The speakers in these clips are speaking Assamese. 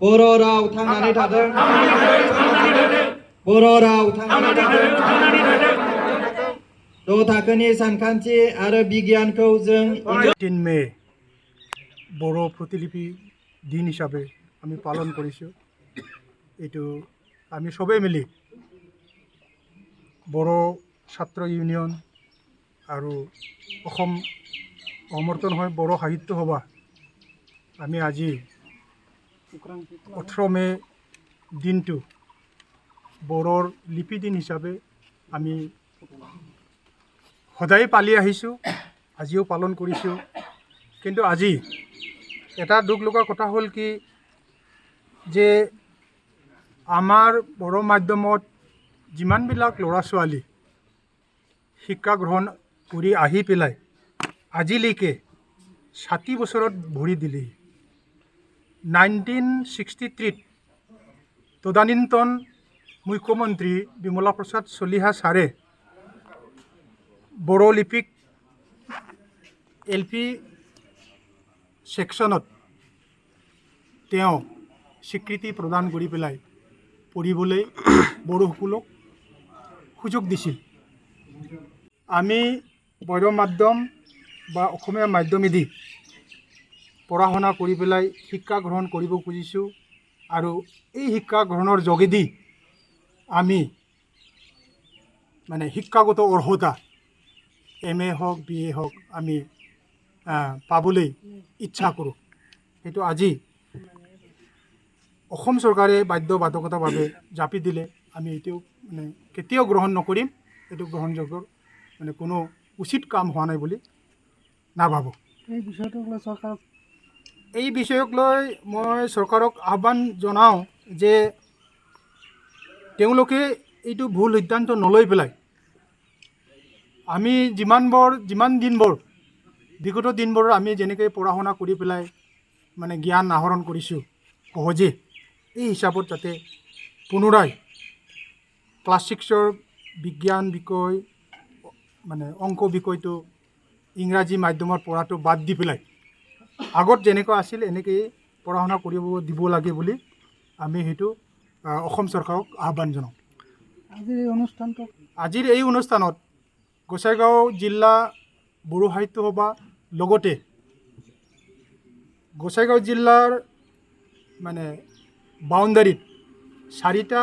बर' राव थांनानै थाथों बर' राव थांनानै थाथों द' थाखोनि सानखान्थि आरो बिगियानखौ जों 3 মে বড়ো প্ৰতিলিপি দিন হিচাপে আমি পালন কৰিছোঁ। এইটো আমি সবেই মিলি বড়ো ছাত্ৰ ইউনিয়ন আৰু অসম সমৰ্থন হয় বড়ো সাহিত্য সভা আমি আজি 18 মে দিনটো বড়োৰ লিপি দিন হিচাপে আমি সদায় পালি আহিছোঁ, আজিও পালন কৰিছোঁ। কিন্তু আজি এটা দুখ লগা কথা হ'ল কি যে আমাৰ বড়ো মাধ্যমত যিমানবিলাক ল'ৰা ছোৱালী শিক্ষা গ্ৰহণ কৰি আহি পেলাই আজিলৈকে 60 বছৰত ভৰি দিলেই 1963 তদানীন্তন মুখ্যমন্ত্ৰী বিমলা প্ৰসাদ চলিহা ছাৰে বড়ো লিপিক LP সেকশ্যনত তেওঁ স্বীকৃতি প্ৰদান কৰি পেলাই পঢ়িবলৈ বড়োসকলক সুযোগ দিছিল। আমি বড়ো মাধ্যম বা অসমীয়া মাধ্যমেদি পঢ়া শুনা কৰি পেলাই শিক্ষা গ্ৰহণ কৰিব খুজিছোঁ আৰু এই শিক্ষা গ্ৰহণৰ যোগেদি আমি মানে শিক্ষাগত অৰ্হতা MA হওক BA হওক আমি পাবলৈ ইচ্ছা কৰোঁ। সেইটো আজি অসম চৰকাৰে বাধ্যবাধকতাভাৱে জাপি দিলে আমি এইটো মানে কেতিয়াও গ্ৰহণ নকৰিম। এইটো গ্ৰহণযোগ্য মানে কোনো উচিত কাম হোৱা নাই বুলি নাভাবোঁ। এই বিষয়ক লৈ মই চৰকাৰক আহ্বান জনাওঁ যে তেওঁলোকে এইটো ভুল সিদ্ধান্ত নলৈ পেলাই আমি যিমান দিনবোৰ বিগত দিনবোৰ আমি যেনেকৈ পঢ়া শুনা কৰি পেলাই মানে জ্ঞান আহৰণ কৰিছোঁ সহজে এই হিচাপত যাতে পুনৰাই ক্লাছ 6ৰ বিজ্ঞান বিষয় মানে অংক বিষয়টো ইংৰাজী মাধ্যমত পঢ়াটো বাদ দি পেলাই আগত যেনেকুৱা আছিল এনেকৈয়ে পঢ়া শুনা কৰিব দিব লাগে বুলি আমি সেইটো অসম চৰকাৰক আহ্বান জনাওঁ। আজিৰ এই অনুষ্ঠানত গোসাইগাঁও জিলা বড়ো সাহিত্য সভা লগতে গোসাইগাঁও জিলাৰ মানে বাউণ্ডাৰীত 4টা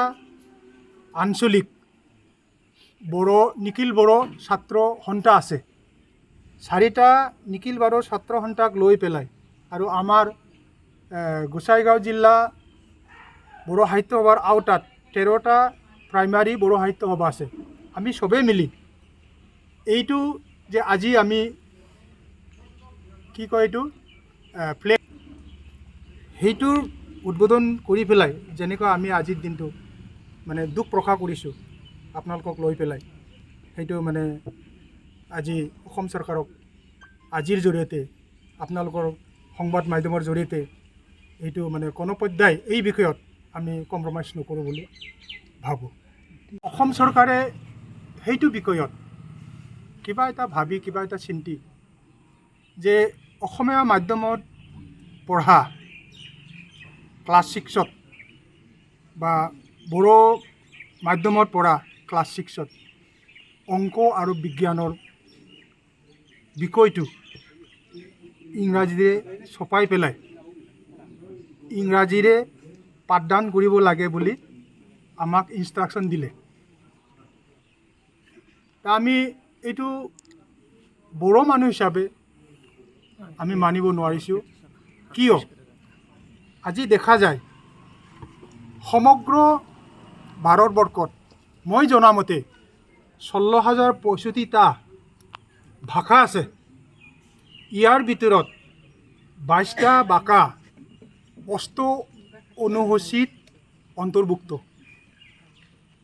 আঞ্চলিক বড়ো নিখিল বড়ো ছাত্ৰ সন্থা আছে। 4টা নিখিল বড়ো ছাত্ৰ সন্থাক লৈ পেলাই আৰু আমাৰ গোসাইগাঁও জিলা বড়ো সাহিত্য সভাৰ আওতাত 13টা প্ৰাইমাৰী বড়ো সাহিত্য সভা আছে। আমি সবেই মিলি এইটো যে আজি আমি কি কয় এইটো ফ্লেগ সেইটোৰ উদ্বোধন কৰি পেলাই যেনেকৈ আমি আজিৰ দিনটো মানে দুখ প্ৰকাশ কৰিছোঁ আপোনালোকক লৈ পেলাই সেইটো মানে আজি অসম চৰকাৰক আজিৰ জৰিয়তে আপোনালোকৰ সংবাদ মাধ্যমৰ জৰিয়তে এইটো মানে কোনো পৰ্যায় এই বিষয়ত আমি কম্প্ৰমাইজ নকৰোঁ বুলি ভাবোঁ। অসম চৰকাৰে সেইটো বিষয়ত কিবা এটা ভাবি কিবা এটা চিন্তি যে অসমীয়া মাধ্যমত পঢ়া ক্লাছ 6ত বা বড়ো মাধ্যমত পঢ়া ক্লাছ 6ত অংক আৰু বিজ্ঞানৰ বিষয়টো ইংৰাজীৰে ছপাই পেলাই ইংৰাজীৰে পাঠদান কৰিব লাগে বুলি আমাক ইনষ্ট্ৰাকশ্যন দিলে। আমি এইটো বড়ো মানুহ হিচাপে আমি মানিব নোৱাৰিছোঁ। কিয় আজি দেখা যায় সমগ্ৰ ভাৰতবৰ্ষত মই জনামতে 16,065টা ভাষা আছে। ইয়াৰ ভিতৰত 22টা ভাষা 8 অনুসূচীত অন্তৰ্ভুক্ত,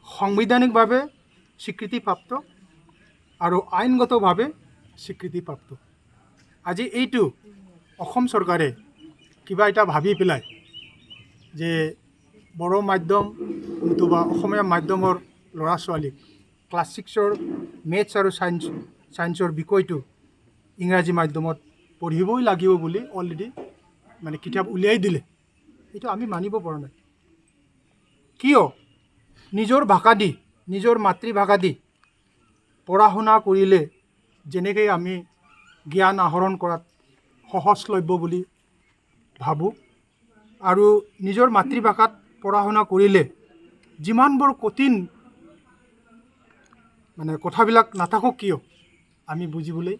সাংবিধানিকভাৱে স্বীকৃতিপ্ৰাপ্ত আৰু আইনগতভাৱে স্বীকৃতিপ্ৰাপ্ত। আজি এইটো অসম চৰকাৰে কিবা এটা ভাবি পেলাই যে বড়ো মাধ্যম নতুবা অসমীয়া মাধ্যমৰ ল'ৰা ছোৱালীক ক্লাছ 6ৰ মেথছ আৰু ছায়েন্সৰ বিষয়টো ইংৰাজী মাধ্যমত পঢ়িবই লাগিব বুলি অলৰেডি মানে কিতাপ উলিয়াই দিলে। এইটো আমি মানিব পৰা নাই। কিয় নিজৰ ভাষা দি, নিজৰ মাতৃভাষা দি পঢ়া শুনা কৰিলে যেনেকৈ আমি জ্ঞান আহৰণ কৰাত সহজলভ্য বুলি ভাবোঁ, আৰু নিজৰ মাতৃভাষাত পঢ়া শুনা কৰিলে যিমানবোৰ কঠিন কথাবিলাক নাথাকক কিয় আমি বুজিবলৈ